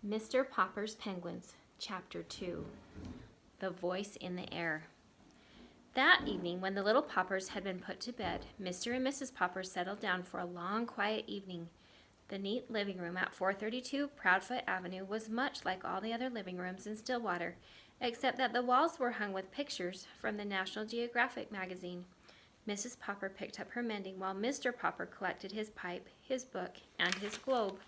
Mr. Popper's Penguins, Chapter 2. The Voice in the Air. That evening, when the little Poppers had been put to bed, Mr. and Mrs. Popper settled down for a long, quiet evening. The neat living room at 432 Proudfoot Avenue was much like all the other living rooms in Stillwater, except that the walls were hung with pictures from the National Geographic magazine. Mrs. Popper picked up her mending while Mr. Popper collected his pipe, his book, and his globe.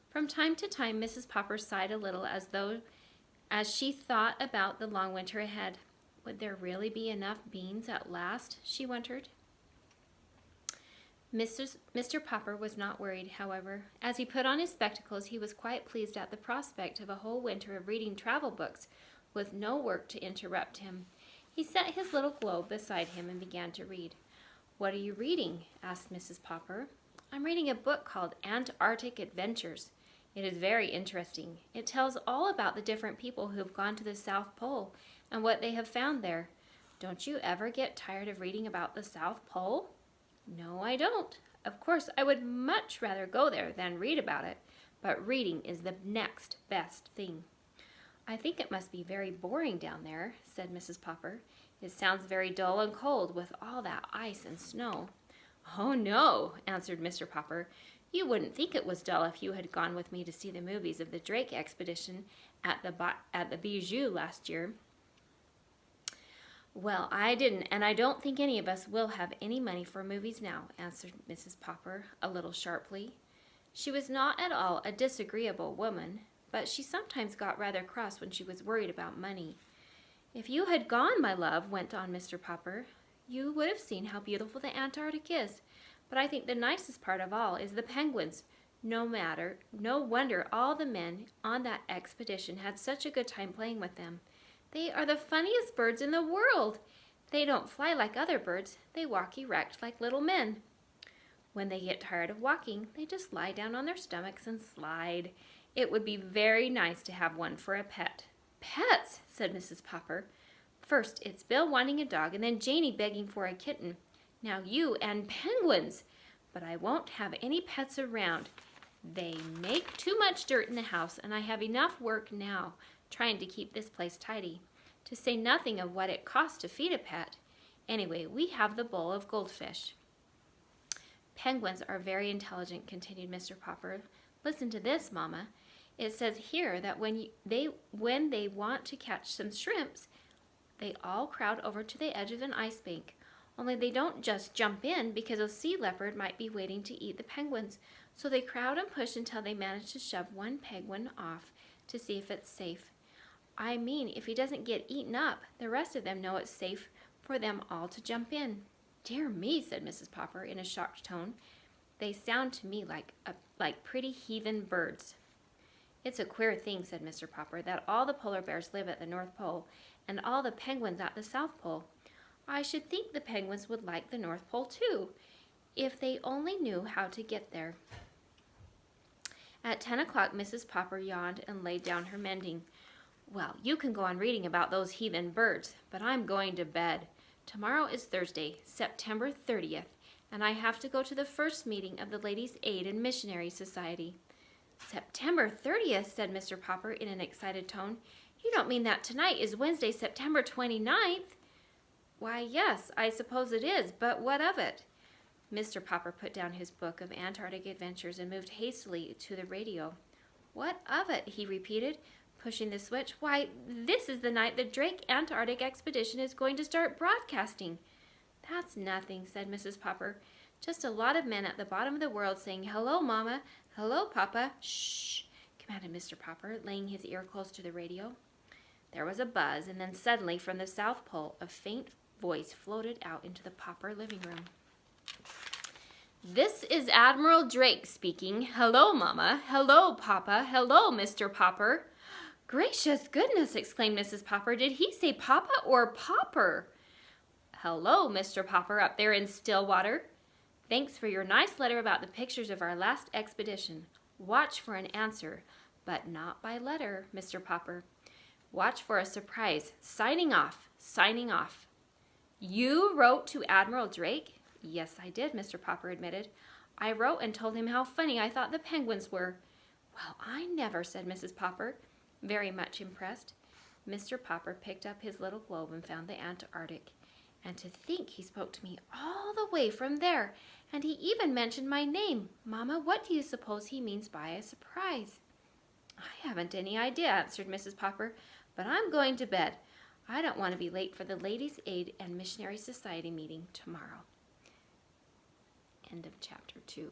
From time to time, Mrs. Popper sighed a little as she thought about the long winter ahead. Would there really be enough beans at last, she wondered. Mr. Popper was not worried, however. As he put on his spectacles, he was quite pleased at the prospect of a whole winter of reading travel books with no work to interrupt him. He set his little globe beside him and began to read. "What are you reading?" asked Mrs. Popper. "I'm reading a book called Antarctic Adventures. It is very interesting. It tells all about the different people who have gone to the South Pole and what they have found there. Don't you ever get tired of reading about the South Pole?" "No, I don't. Of course, I would much rather go there than read about it, but reading is the next best thing." "I think it must be very boring down there," said Mrs. Popper. "It sounds very dull and cold with all that ice and snow." "Oh, no," answered Mr. Popper. "You wouldn't think it was dull if you had gone with me to see the movies of the Drake expedition at the Bijou last year." "Well, I didn't, and I don't think any of us will have any money for movies now," answered Mrs. Popper, a little sharply. She was not at all a disagreeable woman, but she sometimes got rather cross when she was worried about money. "If you had gone, my love," went on Mr. Popper, "you would have seen how beautiful the Antarctic is. But I think the nicest part of all is the penguins. No wonder all the men on that expedition had such a good time playing with them. They are the funniest birds in the world. They don't fly like other birds. They walk erect like little men. When they get tired of walking, they just lie down on their stomachs and slide. It would be very nice to have one for a pet." "Pets," said Mrs. Popper. "First it's Bill wanting a dog, and then Janey begging for a kitten. Now you and penguins! But I won't have any pets around. They make too much dirt in the house, and I have enough work now trying to keep this place tidy, to say nothing of what it costs to feed a pet. Anyway, we have the bowl of goldfish." "Penguins are very intelligent," continued Mr. Popper. "Listen to this, Mama. It says here that when they want to catch some shrimps, they all crowd over to the edge of an ice bank. Only they don't just jump in because a sea leopard might be waiting to eat the penguins. So they crowd and push until they manage to shove one penguin off to see if it's safe. I mean, if he doesn't get eaten up, the rest of them know it's safe for them all to jump in." "Dear me," said Mrs. Popper in a shocked tone. "They sound to me like pretty heathen birds." "It's a queer thing," said Mr. Popper, "that all the polar bears live at the North Pole and all the penguins at the South Pole. I should think the penguins would like the North Pole too, if they only knew how to get there." At 10 o'clock, Mrs. Popper yawned and laid down her mending. "Well, you can go on reading about those heathen birds, but I'm going to bed. Tomorrow is Thursday, September 30th, and I have to go to the first meeting of the Ladies' Aid and Missionary Society." "September 30th, said Mr. Popper in an excited tone. "You don't mean that tonight is Wednesday, September 29th? "Why, yes, I suppose it is, but what of it?" Mr. Popper put down his book of Antarctic Adventures and moved hastily to the radio. "What of it?" he repeated, pushing the switch. "Why, this is the night the Drake Antarctic expedition is going to start broadcasting." "That's nothing," said Mrs. Popper. "Just a lot of men at the bottom of the world saying, 'Hello, Mama. Hello, Papa.'" "Shh," commanded Mr. Popper, laying his ear close to the radio. There was a buzz, and then suddenly from the South Pole, a faint voice floated out into the Popper living room. "This is Admiral Drake speaking. Hello, Mama. Hello, Papa. Hello, Mr. Popper." "Gracious goodness," exclaimed Mrs. Popper. "Did he say Papa or Popper?" "Hello, Mr. Popper, up there in Stillwater. Thanks for your nice letter about the pictures of our last expedition. Watch for an answer, but not by letter, Mr. Popper. Watch for a surprise. Signing off. Signing off." "You wrote to Admiral Drake?" "Yes, I did," Mr. Popper admitted. "I wrote and told him how funny I thought the penguins were." Well, I never, said Mrs. Popper, very much impressed. Mr. Popper picked up his little globe and found the Antarctic. And to think he spoke to me all the way from there, and he even mentioned my name. Mamma, what do you suppose he means by a surprise? I haven't any idea, answered Mrs. Popper, but I'm going to bed. I don't want to be late for the Ladies' Aid and Missionary Society meeting tomorrow. End of chapter 2.